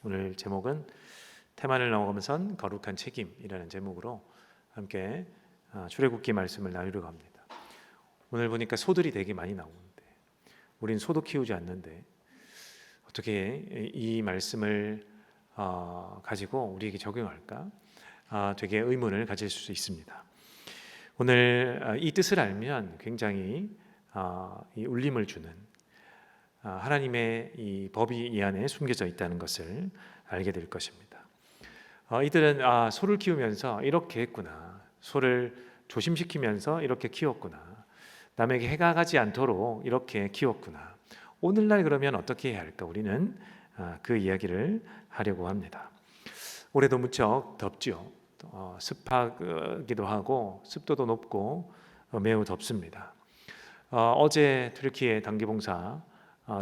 오늘 제목은 테만을 넘어가면선 거룩한 책임이라는 제목으로 함께 출애굽기 말씀을 나누려고 합니다. 오늘 보니까 소들이 되게 많이 나오는데 우린 소도 키우지 않는데 어떻게 이 말씀을 가지고 우리에게 적용할까? 되게 의문을 가질 수 있습니다. 오늘 이 뜻을 알면 굉장히 이 울림을 주는 하나님의 이 법이 이 안에 숨겨져 있다는 것을 알게 될 것입니다. 이들은 소를 키우면서 이렇게 했구나, 소를 조심시키면서 이렇게 키웠구나, 남에게 해가 가지 않도록 이렇게 키웠구나, 오늘날 그러면 어떻게 해야 할까? 우리는 그 이야기를 하려고 합니다. 올해도 무척 덥죠. 습하기도 하고 습도도 높고 매우 덥습니다. 어제 튀르키예 단기봉사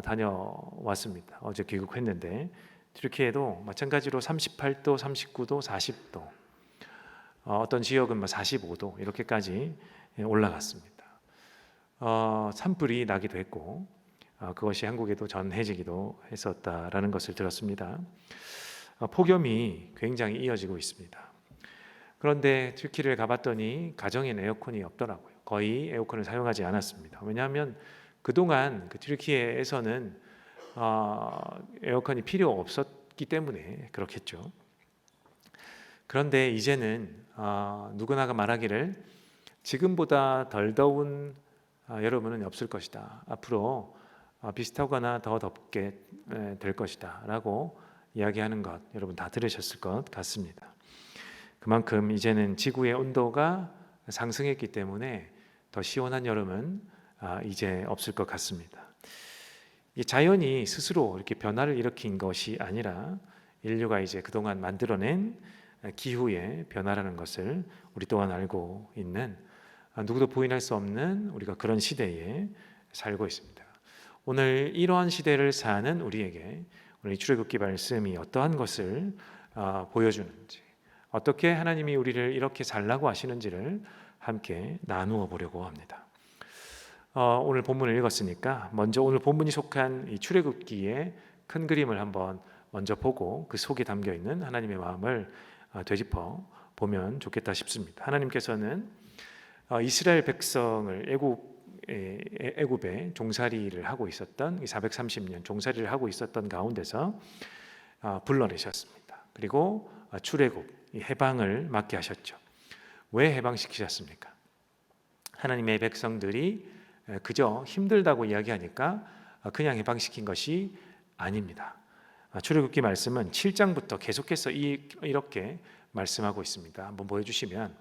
다녀왔습니다. 어제 귀국했는데 튀르키예도 마찬가지로 38도, 39도, 40도, 어떤 지역은 45도 이렇게까지 올라갔습니다. 산불이 나기도 했고 그것이 한국에도 전해지기도 했었다라는 것을 들었습니다. 폭염이 굉장히 이어지고 있습니다. 그런데 튀르키예를 가봤더니 가정엔 에어컨이 없더라고요. 거의 에어컨을 사용하지 않았습니다. 왜냐하면 그동안 그 튀르키예에서는 에어컨이 필요 없었기 때문에 그렇겠죠. 그런데 이제는 누구나가 말하기를 지금보다 덜 더운 여름은 없을 것이다. 앞으로 비슷하거나 더 덥게 될 것이다 라고 이야기하는 것 여러분 다 들으셨을 것 같습니다. 그만큼 이제는 지구의 온도가 상승했기 때문에 더 시원한 여름은 이제 없을 것 같습니다. 이 자연이 스스로 이렇게 변화를 일으킨 것이 아니라 인류가 이제 그동안 만들어낸 기후의 변화라는 것을 우리 또한 알고 있는, 누구도 부인할 수 없는 우리가 그런 시대에 살고 있습니다. 오늘 이러한 시대를 사는 우리에게 오늘 출애굽기 말씀이 어떠한 것을 보여주는지, 어떻게 하나님이 우리를 이렇게 살라고 하시는지를 함께 나누어 보려고 합니다. 오늘 본문을 읽었으니까 먼저 오늘 본문이 속한 이 출애굽기의 큰 그림을 한번 먼저 보고 그 속에 담겨 있는 하나님의 마음을 되짚어 보면 좋겠다 싶습니다. 하나님께서는 이스라엘 백성을 애굽에 종살이를 하고 있었던 430년 종살이를 하고 있었던 가운데서 불러내셨습니다. 그리고 출애굽 해방을 맡게 하셨죠. 왜 해방시키셨습니까? 하나님의 백성들이 그저 힘들다고 이야기하니까 그냥 해방시킨 것이 아닙니다. 출애굽기 말씀은 7장부터 계속해서 이렇게 말씀하고 있습니다. 한번 보여주시면,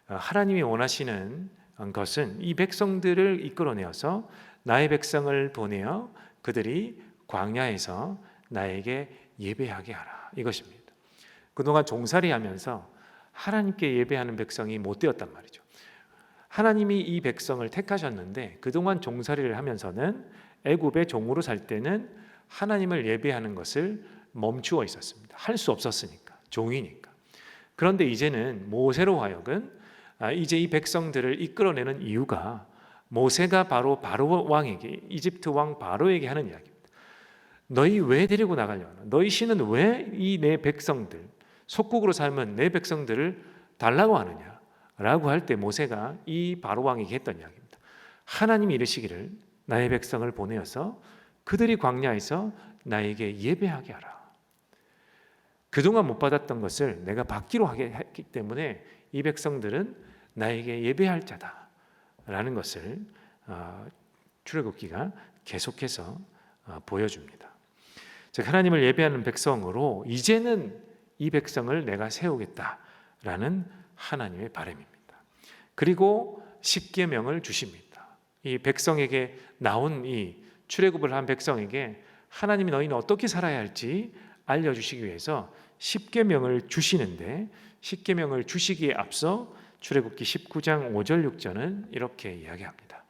하나님이 원하시는 것은 이 백성들을 이끌어내어서 나의 백성을 보내어 그들이 광야에서 나에게 예배하게 하라, 이것입니다. 그동안 종살이하면서 하나님께 예배하는 백성이 못 되었단 말이죠. 하나님이 이 백성을 택하셨는데 그동안 종살이를 하면서는 애굽의 종으로 살 때는 하나님을 예배하는 것을 멈추어 있었습니다. 할 수 없었으니까, 종이니까. 그런데 이제는 모세로 하여금 이제 이 백성들을 이끌어내는 이유가, 모세가 바로 왕에게, 이집트 왕 바로에게 하는 이야기입니다. 너희 왜 데리고 나가려나? 너희 신은 왜 이 내 백성들, 속국으로 살면 내 백성들을 달라고 하느냐? 라고 할 때 모세가 이 바로 왕에게 했던 이야기입니다. 하나님이 이르시기를 나의 백성을 보내어서 그들이 광야에서 나에게 예배하게 하라. 그동안 못 받았던 것을 내가 받기로 하게 했기 때문에 이 백성들은 나에게 예배할 자다 라는 것을 출애굽기가 계속해서 보여줍니다. 즉 하나님을 예배하는 백성으로 이제는 이 백성을 내가 세우겠다라는 하나님의 바람입니다. 그리고 십계명을 주십니다. 이 백성에게 나온 이 출애굽을 한 백성에게 하나님이 너희는 어떻게 살아야 할지 알려주시기 위해서 십계명을 주시는데, 십계명을 주시기에 앞서 출애굽기 19장 5절 6절은 이렇게 이야기합니다.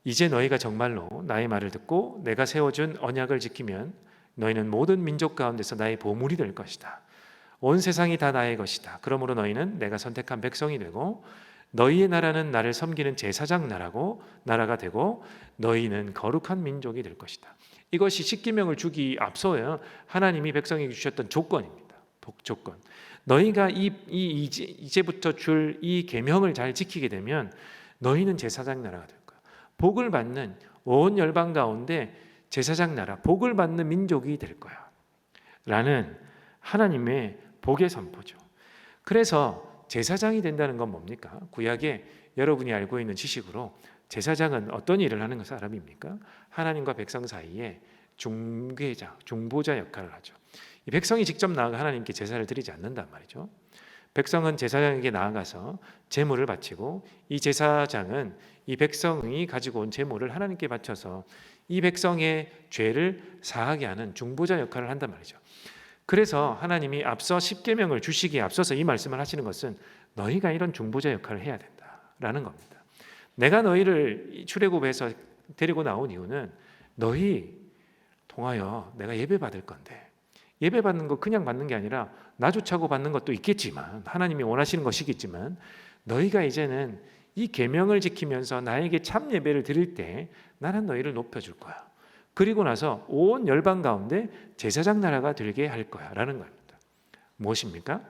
이제 너희가 정말로 나의 말을 듣고 내가 세워준 언약을 지키면 너희는 모든 민족 가운데서 나의 보물이 될 것이다. 온 세상이 다 나의 것이다. 그러므로 너희는 내가 선택한 백성이 되고 너희의 나라는 나를 섬기는 제사장 나라가 되고 너희는 거룩한 민족이 될 것이다. 이것이 십계명을 주기 앞서요 하나님이 백성에게 주셨던 조건입니다. 조건. 너희가 이제부터 줄 이 계명을 잘 지키게 되면 너희는 제사장 나라가 될 거야. 복을 받는 온 열방 가운데 제사장 나라, 복을 받는 민족이 될 거야. 라는 하나님의 복의 선포죠. 그래서 제사장이 된다는 건 뭡니까? 구약에 여러분이 알고 있는 지식으로 제사장은 어떤 일을 하는 사람입니까? 하나님과 백성 사이에 중개자, 중보자 역할을 하죠. 이 백성이 직접 나아가 하나님께 제사를 드리지 않는단 말이죠. 백성은 제사장에게 나아가서 제물을 바치고 이 제사장은 이 백성이 가지고 온 제물을 하나님께 바쳐서 이 백성의 죄를 사하게 하는 중보자 역할을 한단 말이죠. 그래서 하나님이 앞서 십계명을 주시기에 앞서서 이 말씀을 하시는 것은 너희가 이런 중보자 역할을 해야 된다라는 겁니다. 내가 너희를 출애굽에서 데리고 나온 이유는 너희 통하여 내가 예배 받을 건데, 예배 받는 거 그냥 받는 게 아니라 나주차고 받는 것도 있겠지만 하나님이 원하시는 것이겠지만 너희가 이제는 이 계명을 지키면서 나에게 참 예배를 드릴 때 나는 너희를 높여줄 거야. 그리고 나서 온 열방 가운데 제사장 나라가 되게 할 거야 라는 겁니다. 무엇입니까?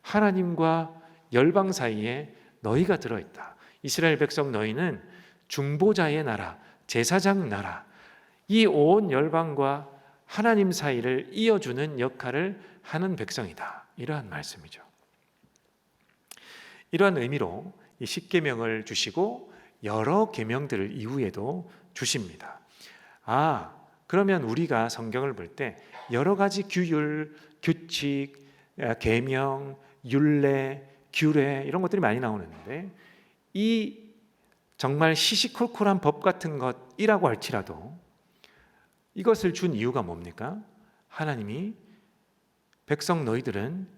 하나님과 열방 사이에 너희가 들어있다. 이스라엘 백성 너희는 중보자의 나라, 제사장 나라, 이 온 열방과 하나님 사이를 이어주는 역할을 하는 백성이다. 이러한 말씀이죠. 이러한 의미로 이 십계명을 주시고 여러 계명들을 이후에도 주십니다. 그러면 우리가 성경을 볼 때 여러 가지 규율, 규칙, 계명, 율례, 규례 이런 것들이 많이 나오는데 이 정말 시시콜콜한 법 같은 것이라고 할지라도 이것을 준 이유가 뭡니까? 하나님이 백성 너희들은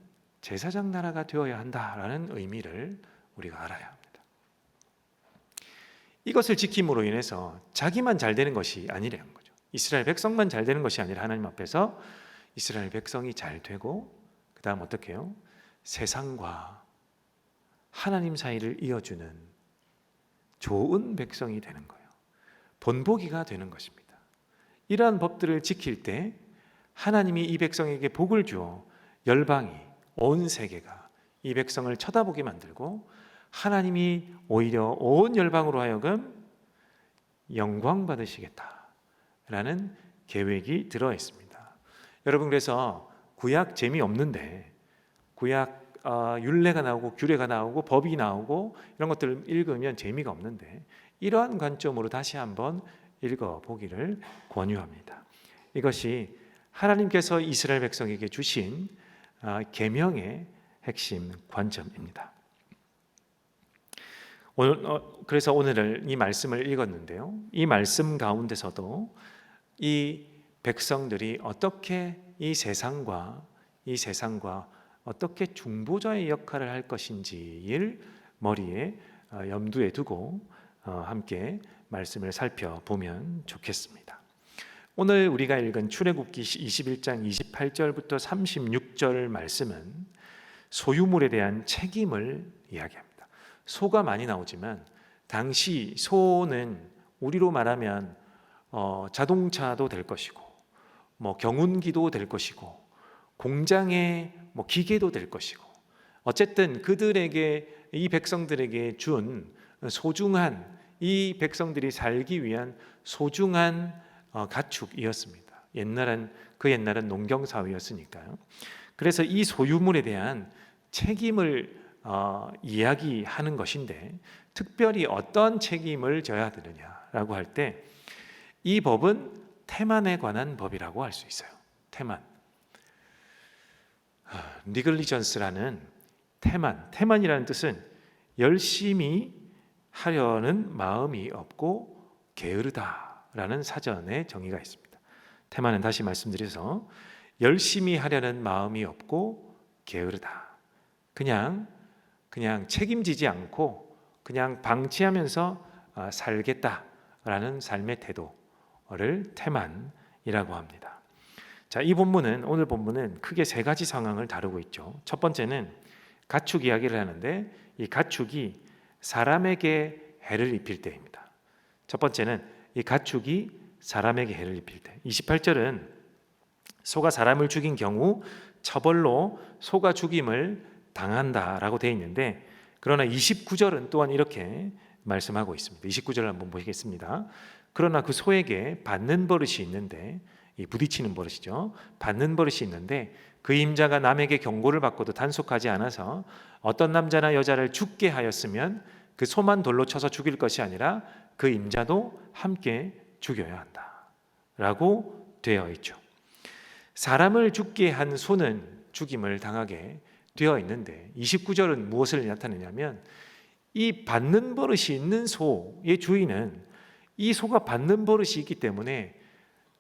제사장 나라가 되어야 한다라는 의미를 우리가 알아야 합니다. 이것을 지킴으로 인해서 자기만 잘 되는 것이 아니라는 거죠. 이스라엘 백성만 잘 되는 것이 아니라 하나님 앞에서 이스라엘 백성이 잘 되고 그 다음 어떻게 해요? 세상과 하나님 사이를 이어주는 좋은 백성이 되는 거예요. 본보기가 되는 것입니다. 이러한 법들을 지킬 때 하나님이 이 백성에게 복을 주어 열방이 온 세계가 이 백성을 쳐다보게 만들고 하나님이 오히려 온 열방으로 하여금 영광 받으시겠다라는 계획이 들어있습니다. 여러분 그래서 구약 재미없는데 구약 율례가 나오고 규례가 나오고 법이 나오고 이런 것들을 읽으면 재미가 없는데 이러한 관점으로 다시 한번 읽어보기를 권유합니다. 이것이 하나님께서 이스라엘 백성에게 주신 계명의 핵심 관점입니다. 그래서 오늘 이 말씀을 읽었는데요. 이 말씀 가운데서도 이 백성들이 어떻게 이 세상과 어떻게 중보자의 역할을 할 것인지를 머리에 염두에 두고 함께 말씀을 살펴보면 좋겠습니다. 오늘 우리가 읽은 출애굽기 21장 28절부터 36절 말씀은 소유물에 대한 책임을 이야기합니다. 소가 많이 나오지만 당시 소는 우리로 말하면 자동차도 될 것이고 경운기도 될 것이고 공장의 기계도 될 것이고 어쨌든 그들에게 이 백성들에게 준 소중한 이 백성들이 살기 위한 소중한 가축이었습니다. 그 옛날은 농경 사회였으니까요. 그래서 이 소유물에 대한 책임을 이야기하는 것인데 특별히 어떤 책임을 져야 되느냐라고 할 때 이 법은 태만에 관한 법이라고 할 수 있어요. 태만. 니글리전스라는 태만이라는 뜻은 열심히 하려는 마음이 없고 게으르다라는 사전에 정의가 있습니다. 태만은 다시 말씀드려서 열심히 하려는 마음이 없고 게으르다. 그냥 책임지지 않고 그냥 방치하면서 살겠다라는 삶의 태도를 태만이라고 합니다. 자, 오늘 본문은 크게 세 가지 상황을 다루고 있죠. 첫 번째는 가축 이야기를 하는데 이 가축이 사람에게 해를 입힐 때입니다. 첫 번째는 이 가축이 사람에게 해를 입힐 때. 28절은 소가 사람을 죽인 경우 처벌로 소가 죽임을 당한다라고 되어 있는데, 그러나 29절은 또한 이렇게 말씀하고 있습니다. 29절을 한번 보시겠습니다. 그러나 그 소에게 받는 버릇이 있는데, 이 부딪히는 버릇이죠. 받는 버릇이 있는데 그 임자가 남에게 경고를 받고도 단속하지 않아서 어떤 남자나 여자를 죽게 하였으면 그 소만 돌로 쳐서 죽일 것이 아니라 그 임자도 함께 죽여야 한다 라고 되어 있죠. 사람을 죽게 한 소는 죽임을 당하게 되어 있는데 29절은 무엇을 나타내냐면, 이 받는 버릇이 있는 소의 주인은 이 소가 받는 버릇이 있기 때문에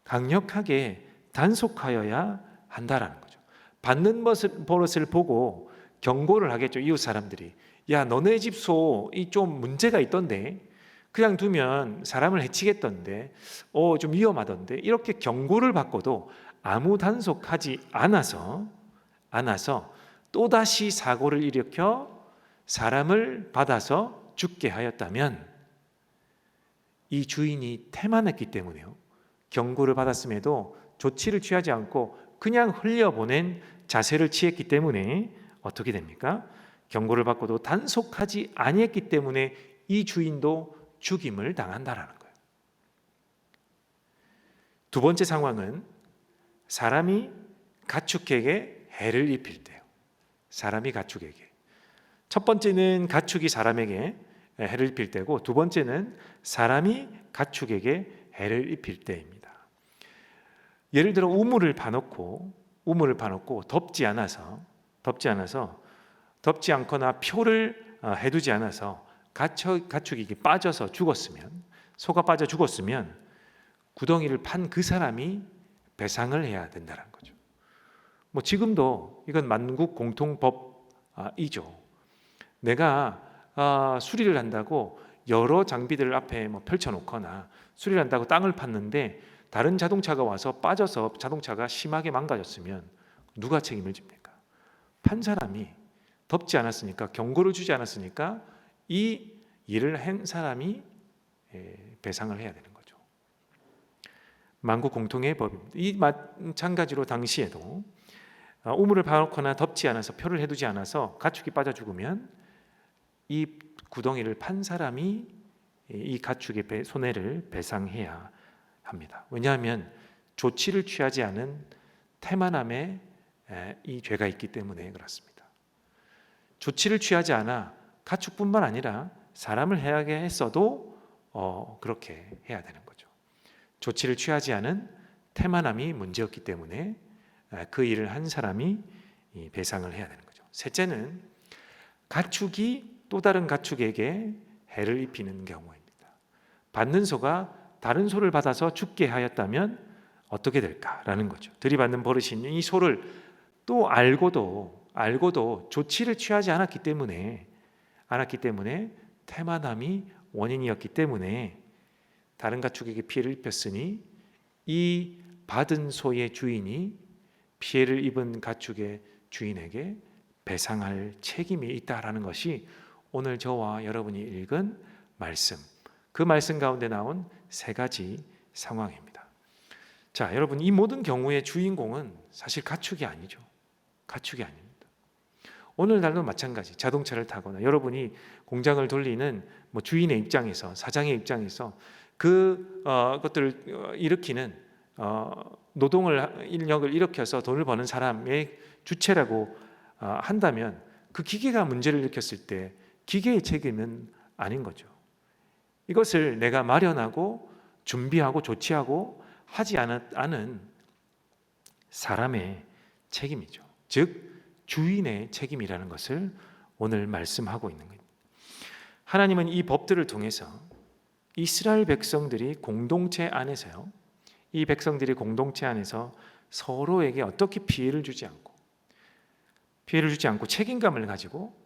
강력하게 단속하여야 한다라는 거죠. 받는 버릇을 보고 경고를 하겠죠. 이웃 사람들이, 야 너네 집 소 이 좀 문제가 있던데, 그냥 두면 사람을 해치겠던데, 좀 위험하던데, 이렇게 경고를 받고도 아무 단속하지 않아서 또다시 사고를 일으켜 사람을 받아서 죽게 하였다면, 이 주인이 태만했기 때문에요, 경고를 받았음에도 조치를 취하지 않고 그냥 흘려보낸 자세를 취했기 때문에 어떻게 됩니까? 경고를 받고도 단속하지 아니했기 때문에 이 주인도 죽임을 당한다라는 거예요. 두 번째 상황은 사람이 가축에게 해를 입힐 때요. 사람이 가축에게. 첫 번째는 가축이 사람에게 해를 입힐 때고, 두 번째는 사람이 가축에게 해를 입힐 때입니다. 예를 들어 우물을 파놓고 덮지 않거나 표를 해두지 않아서 가축이 빠져서 죽었으면, 소가 빠져 죽었으면 구덩이를 판 그 사람이 배상을 해야 된다는 거죠. 지금도 이건 만국 공통법이죠. 내가 수리를 한다고 여러 장비들을 앞에 펼쳐놓거나 수리를 한다고 땅을 팠는데 다른 자동차가 와서 빠져서 자동차가 심하게 망가졌으면 누가 책임을 집니까? 판 사람이 덮지 않았으니까, 경고를 주지 않았으니까 이 일을 한 사람이 배상을 해야 되는 거죠. 만국 공통의 법입니다. 이 마찬가지로 당시에도 우물을 파놓거나 덮지 않아서 표를 해두지 않아서 가축이 빠져 죽으면 이 구덩이를 판 사람이 이 가축의 손해를 배상해야 합니다. 왜냐하면 조치를 취하지 않은 태만함에 이 죄가 있기 때문에 그렇습니다. 조치를 취하지 않아 가축뿐만 아니라 사람을 해하게 했어도 그렇게 해야 되는 거죠. 조치를 취하지 않은 태만함이 문제였기 때문에 그 일을 한 사람이 배상을 해야 되는 거죠. 셋째는 가축이 또 다른 가축에게 해를 입히는 경우입니다. 받는 소가 다른 소를 받아서 죽게 하였다면 어떻게 될까라는 거죠. 들이받는 버릇이 있는 이 소를 또 알고도 조치를 취하지 않았기 때문에 태만함이 원인이었기 때문에 다른 가축에게 피해를 입혔으니 이 받은 소의 주인이 피해를 입은 가축의 주인에게 배상할 책임이 있다라는 것이 오늘 저와 여러분이 읽은 말씀, 그 말씀 가운데 나온 세 가지 상황입니다. 자, 여러분, 이 모든 경우의 주인공은 사실 가축이 아니죠. 가축이 아닙니다. 오늘날도 마찬가지. 자동차를 타거나 여러분이 공장을 돌리는 주인의 입장에서, 사장의 입장에서 그것들을 일으키는 인력을 일으켜서 돈을 버는 사람의 주체라고 한다면 그 기계가 문제를 일으켰을 때 기계의 책임은 아닌 거죠. 이것을 내가 마련하고 준비하고 조치하고 하지 않은 사람의 책임이죠. 즉 주인의 책임이라는 것을 오늘 말씀하고 있는 겁니다. 하나님은 이 법들을 통해서 이스라엘 백성들이 공동체 안에서요, 이 백성들이 공동체 안에서 서로에게 어떻게 피해를 주지 않고 책임감을 가지고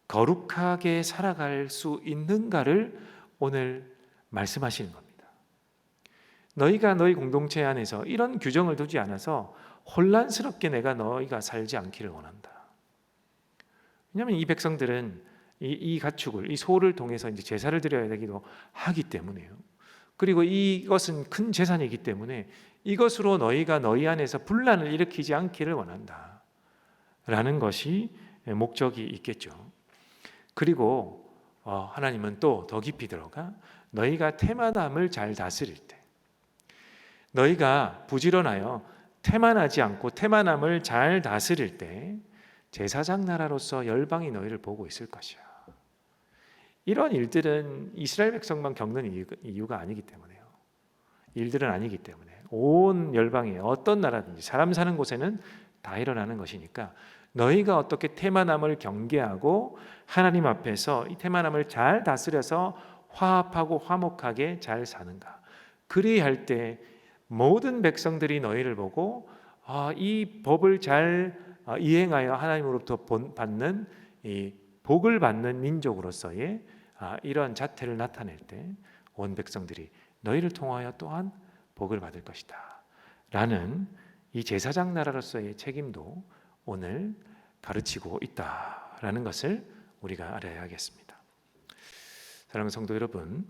거룩하게 살아갈 수 있는가를 오늘 말씀하시는 겁니다. 너희가 너희 공동체 안에서 이런 규정을 두지 않아서 혼란스럽게 너희가 살지 않기를 원한다. 왜냐하면 이 백성들은 이 가축을, 이 소를 통해서 이제 제사를 드려야 되기도 하기 때문에요. 그리고 이것은 큰 재산이기 때문에 이것으로 너희가 너희 안에서 분란을 일으키지 않기를 원한다 라는 것이 목적이 있겠죠. 그리고 하나님은 또 더 깊이 들어가 너희가 태만함을 잘 다스릴 때, 너희가 부지런하여 태만하지 않고 태만함을 잘 다스릴 때 제사장 나라로서 열방이 너희를 보고 있을 것이야. 이런 일들은 이스라엘 백성만 겪는 이유가 아니기 때문에요. 일들은 아니기 때문에 온 열방에 어떤 나라든지 사람 사는 곳에는 다 일어나는 것이니까 너희가 어떻게 태만함을 경계하고 하나님 앞에서 이 태만함을 잘 다스려서 화합하고 화목하게 잘 사는가. 그리할 때 모든 백성들이 너희를 보고 이 법을 잘 이행하여 하나님으로부터 받는 이 복을 받는 민족으로서의 이런 자태를 나타낼 때 온 백성들이 너희를 통하여 또한 복을 받을 것이다 라는 이 제사장 나라로서의 책임도 오늘 가르치고 있다라는 것을 우리가 알아야겠습니다. 사랑하는 성도 여러분,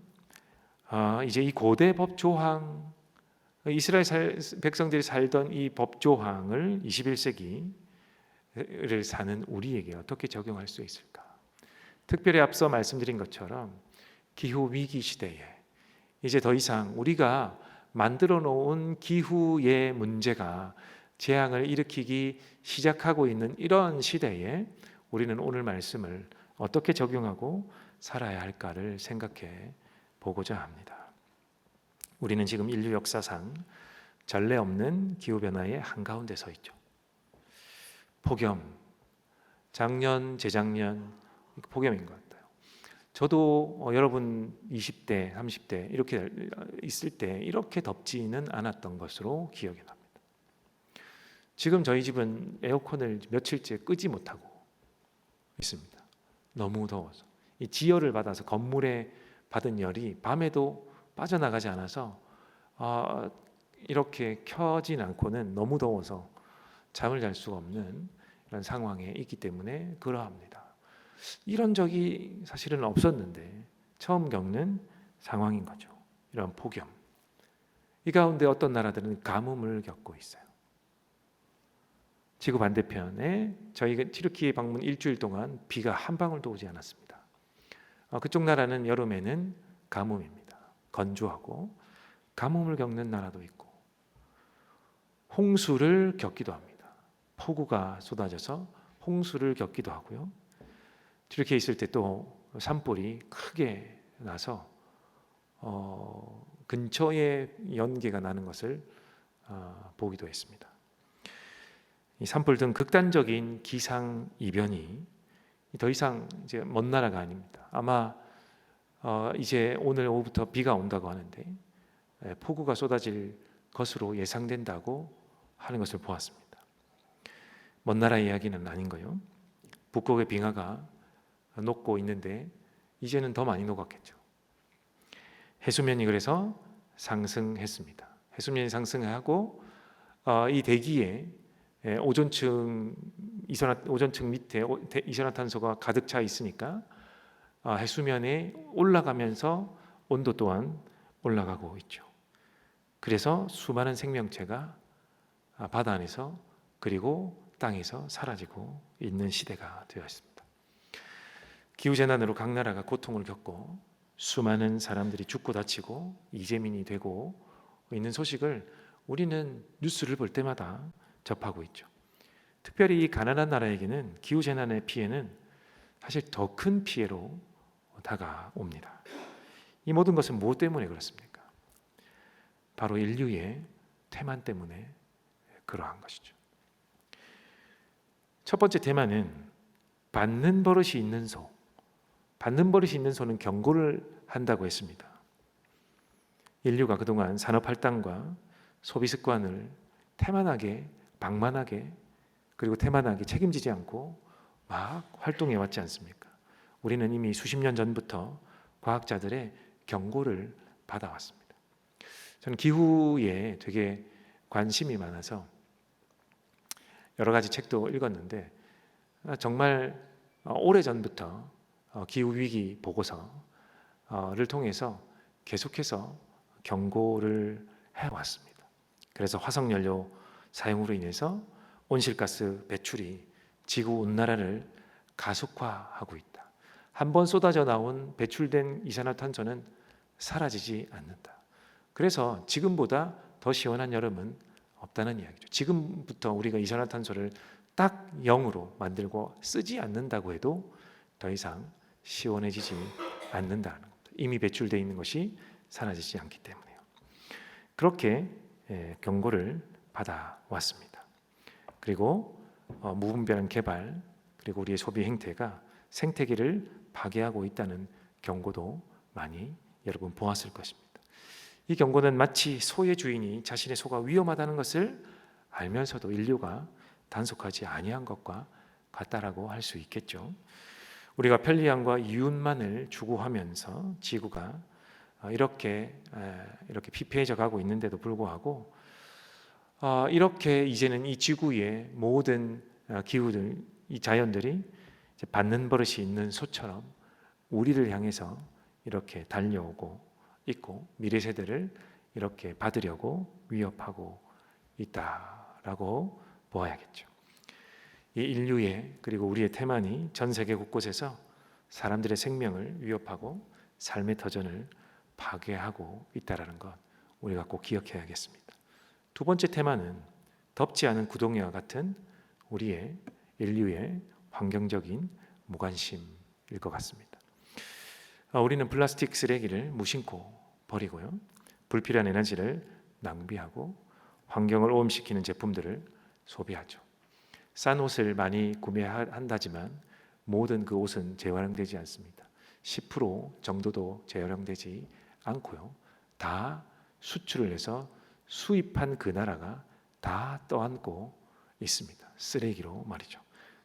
이제 이 고대 법 조항, 이스라엘 백성들이 살던 이 법 조항을 21세기를 사는 우리에게 어떻게 적용할 수 있을까? 특별히 앞서 말씀드린 것처럼 기후 위기 시대에 이제 더 이상 우리가 만들어 놓은 기후의 문제가 재앙을 일으키기 시작하고 있는 이런 시대에 우리는 오늘 말씀을 어떻게 적용하고 살아야 할까를 생각해 보고자 합니다. 우리는 지금 인류 역사상 전례 없는 기후변화의 한가운데 서 있죠. 폭염, 작년, 재작년 폭염인 것 같아요. 저도 여러분 20대, 30대 이렇게 있을 때 이렇게 덥지는 않았던 것으로 기억이 납니다. 지금 저희 집은 에어컨을 며칠째 끄지 못하고 있습니다. 너무 더워서. 이 지열을 받아서 건물에 받은 열이 밤에도 빠져나가지 않아서 이렇게 켜진 않고는 너무 더워서 잠을 잘 수가 없는 이런 상황에 있기 때문에 그러합니다. 이런 적이 사실은 없었는데 처음 겪는 상황인 거죠. 이런 폭염. 이 가운데 어떤 나라들은 가뭄을 겪고 있어요. 지구 반대편에 저희가 튀르키예 방문 일주일 동안 비가 한 방울도 오지 않았습니다. 그쪽 나라는 여름에는 가뭄입니다. 건조하고 가뭄을 겪는 나라도 있고 홍수를 겪기도 합니다. 폭우가 쏟아져서 홍수를 겪기도 하고요. 튀르키예에 있을 때 또 산불이 크게 나서 근처에 연기가 나는 것을 보기도 했습니다. 이 산불 등 극단적인 기상 이변이 더 이상 이제 먼 나라가 아닙니다. 아마 이제 오늘 오후부터 비가 온다고 하는데 폭우가 쏟아질 것으로 예상된다고 하는 것을 보았습니다. 먼 나라 이야기는 아닌 거요. 북극의 빙하가 녹고 있는데 이제는 더 많이 녹았겠죠. 해수면이 그래서 상승했습니다. 해수면이 상승하고 이 대기에 오존층 밑에 이산화탄소가 가득 차 있으니까 해수면에 올라가면서 온도 또한 올라가고 있죠. 그래서 수많은 생명체가 바다 안에서 그리고 땅에서 사라지고 있는 시대가 되었습니다. 기후재난으로 각 나라가 고통을 겪고 수많은 사람들이 죽고 다치고 이재민이 되고 있는 소식을 우리는 뉴스를 볼 때마다 접하고 있죠. 특별히 이 가난한 나라에게는 기후재난의 피해는 사실 더 큰 피해로 다가옵니다. 이 모든 것은 무엇 때문에 그렇습니까? 바로 인류의 태만 때문에 그러한 것이죠. 첫 번째 테마는 받는 버릇이 있는 소. 받는 버릇이 있는 소는 경고를 한다고 했습니다. 인류가 그동안 산업 할당과 소비 습관을 태만하게, 방만하게, 그리고 태만하게 책임지지 않고 막 활동해 왔지 않습니까? 우리는 이미 수십 년 전부터 과학자들의 경고를 받아왔습니다. 저는 기후에 되게 관심이 많아서 여러 가지 책도 읽었는데 정말 오래전부터 기후위기 보고서를 통해서 계속해서 경고를 해왔습니다. 그래서 화석연료 사용으로 인해서 온실가스 배출이 지구 온난화를 가속화하고 있다. 한번 쏟아져 나온 배출된 이산화탄소는 사라지지 않는다. 그래서 지금보다 더 시원한 여름은 없다는 이야기죠. 지금부터 우리가 이산화탄소를 딱 0으로 만들고 쓰지 않는다고 해도 더 이상 시원해지지 않는다는 겁니다. 이미 배출되어 있는 것이 사라지지 않기 때문에요. 그렇게 경고를 받아왔습니다. 그리고 무분별한 개발 그리고 우리의 소비 행태가 생태계를 파괴하고 있다는 경고도 많이 여러분 보았을 것입니다. 이 경고는 마치 소의 주인이 자신의 소가 위험하다는 것을 알면서도 인류가 단속하지 아니한 것과 같다라고 할 수 있겠죠. 우리가 편리함과 이윤만을 추구하면서 지구가 이렇게 피폐해져 가고 있는데도 불구하고 이렇게 이제는 이 지구의 모든 기후들, 이 자연들이 받는 버릇이 있는 소처럼 우리를 향해서 이렇게 달려오고 있고 미래 세대를 이렇게 받으려고 위협하고 있다라고 보아야겠죠. 이 인류의 그리고 우리의 태만이 전 세계 곳곳에서 사람들의 생명을 위협하고 삶의 터전을 파괴하고 있다라는 것 우리가 꼭 기억해야겠습니다. 두 번째 테마는 덥지 않은 구동이와 같은 우리의 인류의 환경적인 무관심일 것 같습니다. 우리는 플라스틱 쓰레기를 무심코 버리고요, 불필요한 에너지를 낭비하고 환경을 오염시키는 제품들을 소비하죠. 싼 옷을 많이 구매한다지만 모든 그 옷은 재활용되지 않습니다. 10% 정도도 재활용되지 않고요, 다 수출을 해서 수입한 그 나라가 다 떠안고 있습니다. 쓰레기로 말이죠.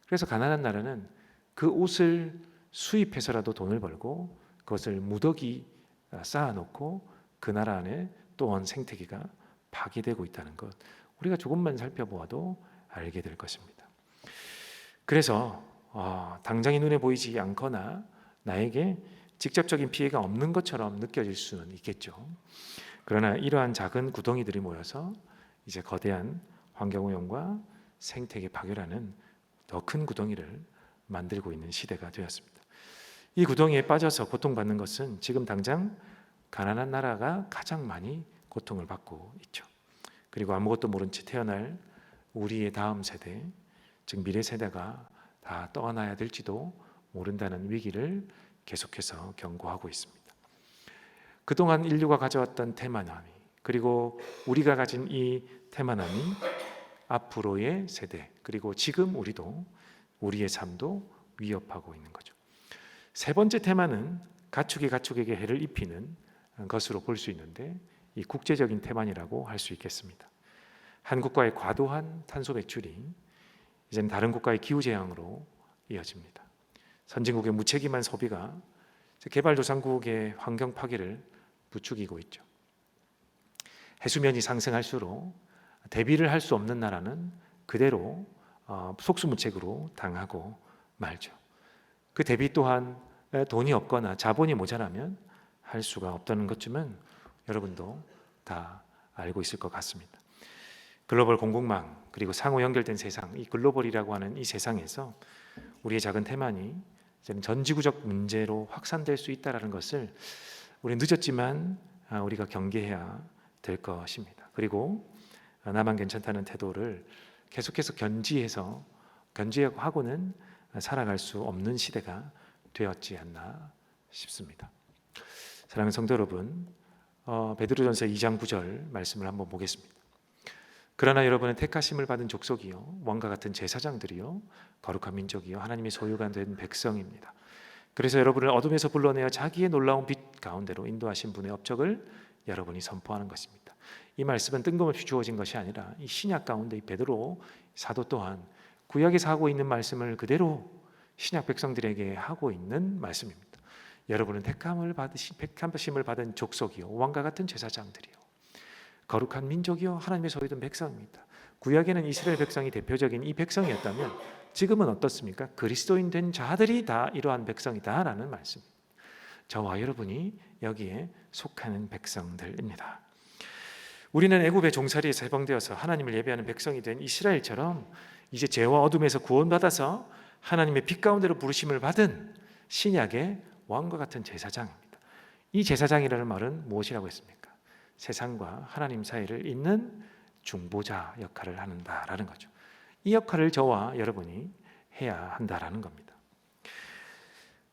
그래서 가난한 나라는 그 옷을 수입해서라도 돈을 벌고 그것을 무더기 쌓아놓고 그 나라 안에 또한 생태계가 파괴되고 있다는 것 우리가 조금만 살펴보아도 알게 될 것입니다. 그래서 당장의 눈에 보이지 않거나 나에게 직접적인 피해가 없는 것처럼 느껴질 수는 있겠죠. 그러나 이러한 작은 구덩이들이 모여서 이제 거대한 환경오염과 생태계 파괴라는 더 큰 구덩이를 만들고 있는 시대가 되었습니다. 이 구덩이에 빠져서 고통받는 것은 지금 당장 가난한 나라가 가장 많이 고통을 받고 있죠. 그리고 아무것도 모른 채 태어날 우리의 다음 세대, 즉 미래 세대가 다 떠안아야 될지도 모른다는 위기를 계속해서 경고하고 있습니다. 그동안 인류가 가져왔던 태만함이 그리고 우리가 가진 이 태만함이 앞으로의 세대 그리고 지금 우리도 우리의 삶도 위협하고 있는 거죠. 세 번째 테마는 가축이 가축에게 해를 입히는 것으로 볼 수 있는데 이 국제적인 테마라고 할 수 있겠습니다. 한 국가의 과도한 탄소 배출이 이제는 다른 국가의 기후 재앙으로 이어집니다. 선진국의 무책임한 소비가 개발도상국의 환경 파괴를 부추기고 있죠. 해수면이 상승할수록 대비를 할 수 없는 나라는 그대로 속수무책으로 당하고 말죠. 그 대비 또한 돈이 없거나 자본이 모자라면 할 수가 없다는 것쯤은 여러분도 다 알고 있을 것 같습니다. 글로벌 공급망 그리고 상호 연결된 세상, 이 글로벌이라고 하는 이 세상에서 우리의 작은 태만이 전 지구적 문제로 확산될 수 있다는 것을 우리 늦었지만 우리가 경계해야 될 것입니다. 그리고 나만 괜찮다는 태도를 계속해서 견지하고는 살아갈 수 없는 시대가 되었지 않나 싶습니다. 사랑하는 성도 여러분, 베드로전서 2장 9절 말씀을 한번 보겠습니다. 그러나 여러분은 택하심을 받은 족속이요 왕과 같은 제사장들이요 거룩한 민족이요 하나님의 소유가 된 백성입니다. 그래서 여러분을 어둠에서 불러내어 자기의 놀라운 빛 가운데로 인도하신 분의 업적을 여러분이 선포하는 것입니다. 이 말씀은 뜬금없이 주어진 것이 아니라 이 신약 가운데 이 베드로 사도 또한 구약에서 하고 있는 말씀을 그대로 신약 백성들에게 하고 있는 말씀입니다. 여러분은 택하심을 받은 족속이요 왕과 같은 제사장들이요 거룩한 민족이요 하나님의 소유된 백성입니다. 구약에는 이스라엘 백성이 대표적인 이 백성이었다면 지금은 어떻습니까? 그리스도인 된 자들이 다 이러한 백성이다라는 말씀입니다. 저와 여러분이 여기에 속하는 백성들입니다. 우리는 애굽의 종살이에서 해방되어서 하나님을 예배하는 백성이 된 이스라엘처럼 이제 죄와 어둠에서 구원받아서 하나님의 빛 가운데로 부르심을 받은 신약의 왕과 같은 제사장입니다. 이 제사장이라는 말은 무엇이라고 했습니까? 세상과 하나님 사이를 잇는 중보자 역할을 한다라는 거죠. 이 역할을 저와 여러분이 해야 한다라는 겁니다.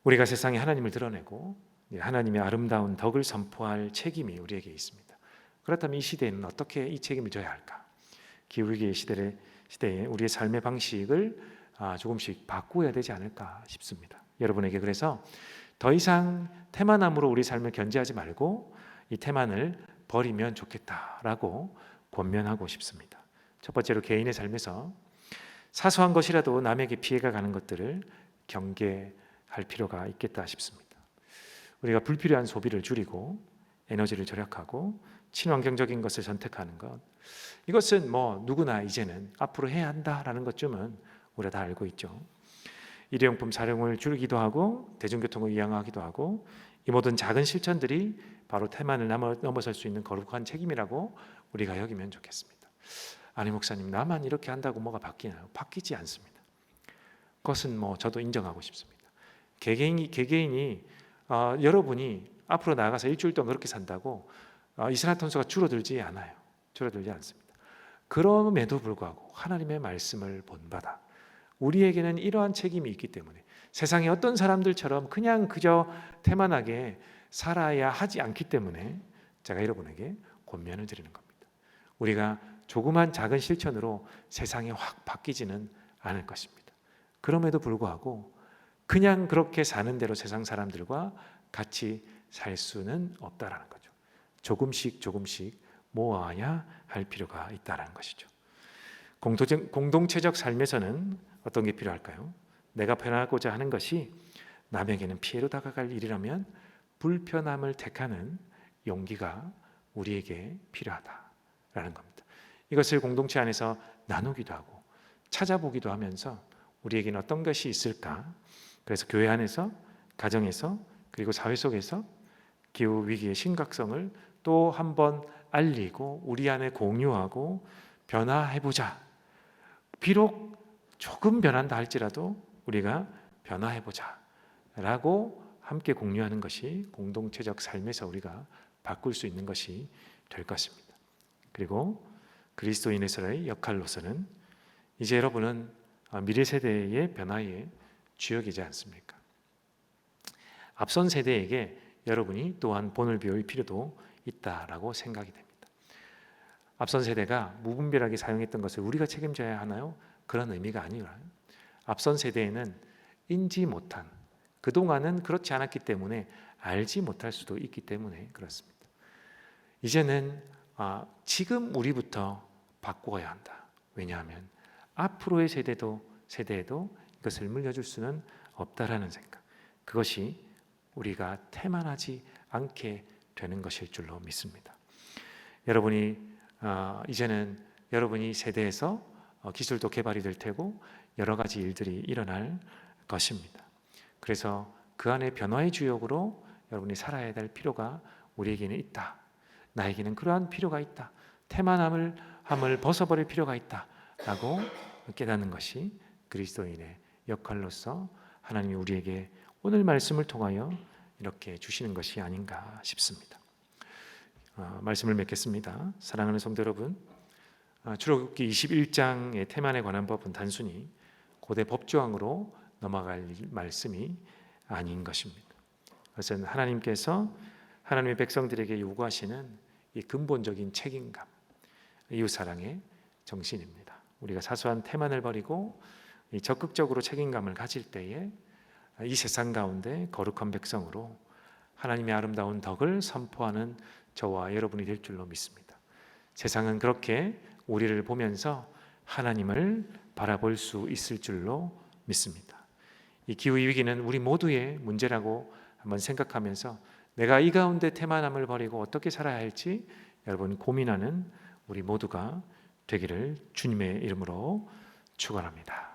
우리가 세상에 하나님을 드러내고 하나님의 아름다운 덕을 선포할 책임이 우리에게 있습니다. 그렇다면 이 시대에는 어떻게 이 책임을 져야 할까? 기후위기의 시대에 우리의 삶의 방식을 조금씩 바꾸어야 되지 않을까 싶습니다. 여러분에게 그래서 더 이상 태만함으로 우리 삶을 견제하지 말고 이 태만을 버리면 좋겠다라고 권면하고 싶습니다. 첫 번째로 개인의 삶에서 사소한 것이라도 남에게 피해가 가는 것들을 경계할 필요가 있겠다 싶습니다. 우리가 불필요한 소비를 줄이고 에너지를 절약하고 친환경적인 것을 선택하는 것, 이것은 누구나 이제는 앞으로 해야 한다라는 것쯤은 우리가 다 알고 있죠. 일회용품 사용을 줄이기도 하고 대중교통을 이용하기도 하고, 이 모든 작은 실천들이 바로 태만을 넘어설 수 있는 거룩한 책임이라고 우리가 여기면 좋겠습니다. 아니 목사님, 나만 이렇게 한다고 뭐가 바뀌나요? 바뀌지 않습니다. 그것은 저도 인정하고 싶습니다. 개개인이 여러분이 앞으로 나아가서 일주일 동안 그렇게 산다고 이산화탄소가 줄어들지 않아요. 줄어들지 않습니다. 그럼에도 불구하고 하나님의 말씀을 본받아 우리에게는 이러한 책임이 있기 때문에 세상의 어떤 사람들처럼 그저 태만하게 살아야 하지 않기 때문에 제가 여러분에게 권면을 드리는 겁니다. 우리가 조그만 작은 실천으로 세상이 확 바뀌지는 않을 것입니다. 그럼에도 불구하고 그냥 그렇게 사는 대로 세상 사람들과 같이 살 수는 없다라는 거죠. 조금씩 모아야 할 필요가 있다는 것이죠. 공동체적 삶에서는 어떤 게 필요할까요? 내가 변하고자 하는 것이 남에게는 피해로 다가갈 일이라면 불편함을 택하는 용기가 우리에게 필요하다라는 겁니다. 이것을 공동체 안에서 나누기도 하고 찾아보기도 하면서 우리에게는 어떤 것이 있을까? 그래서 교회 안에서, 가정에서, 그리고 사회 속에서 기후위기의 심각성을 또 한번 알리고 우리 안에 공유하고 변화해보자. 비록 조금 변한다 할지라도 우리가 변화해보자 라고 함께 공유하는 것이 공동체적 삶에서 우리가 바꿀 수 있는 것이 될 것입니다. 그리고 그리스도인에서의 역할로서는 이제 여러분은 미래 세대의 변화의 주역이지 않습니까? 앞선 세대에게 여러분이 또한 본을 배울 필요도 있다라고 생각이 됩니다. 앞선 세대가 무분별하게 사용했던 것을 우리가 책임져야 하나요? 그런 의미가 아니라 앞선 세대에는 인지 못한, 그동안은 그렇지 않았기 때문에 알지 못할 수도 있기 때문에 그렇습니다. 이제는 지금 우리부터 바꾸어야 한다. 왜냐하면 앞으로의 세대에도 이것을 물려줄 수는 없다라는 생각, 그것이 우리가 태만하지 않게 되는 것일 줄로 믿습니다. 여러분이 이제는 여러분이 세대에서 기술도 개발이 될 테고 여러 가지 일들이 일어날 것입니다. 그래서 그 안에 변화의 주역으로 여러분이 살아야 될 필요가 우리에게는 있다. 나에게는 그러한 필요가 있다. 태만함을 벗어버릴 필요가 있다라고 깨닫는 것이 그리스도인의 역할로서 하나님이 우리에게 오늘 말씀을 통하여 이렇게 주시는 것이 아닌가 싶습니다. 말씀을 맺겠습니다. 사랑하는 성도 여러분, 출애굽기 21장의 태만에 관한 법은 단순히 고대 법조항으로 넘어갈 말씀이 아닌 것입니다. 그것은 하나님께서 하나님의 백성들에게 요구하시는 이 근본적인 책임감, 이웃사랑의 정신입니다. 우리가 사소한 태만을 버리고 적극적으로 책임감을 가질 때에 이 세상 가운데 거룩한 백성으로 하나님의 아름다운 덕을 선포하는 저와 여러분이 될 줄로 믿습니다. 세상은 그렇게 우리를 보면서 하나님을 바라볼 수 있을 줄로 믿습니다. 이 기후위기는 우리 모두의 문제라고 한번 생각하면서 내가 이 가운데 태만함을 버리고 어떻게 살아야 할지 여러분 고민하는 우리 모두가 되기를 주님의 이름으로 축원합니다.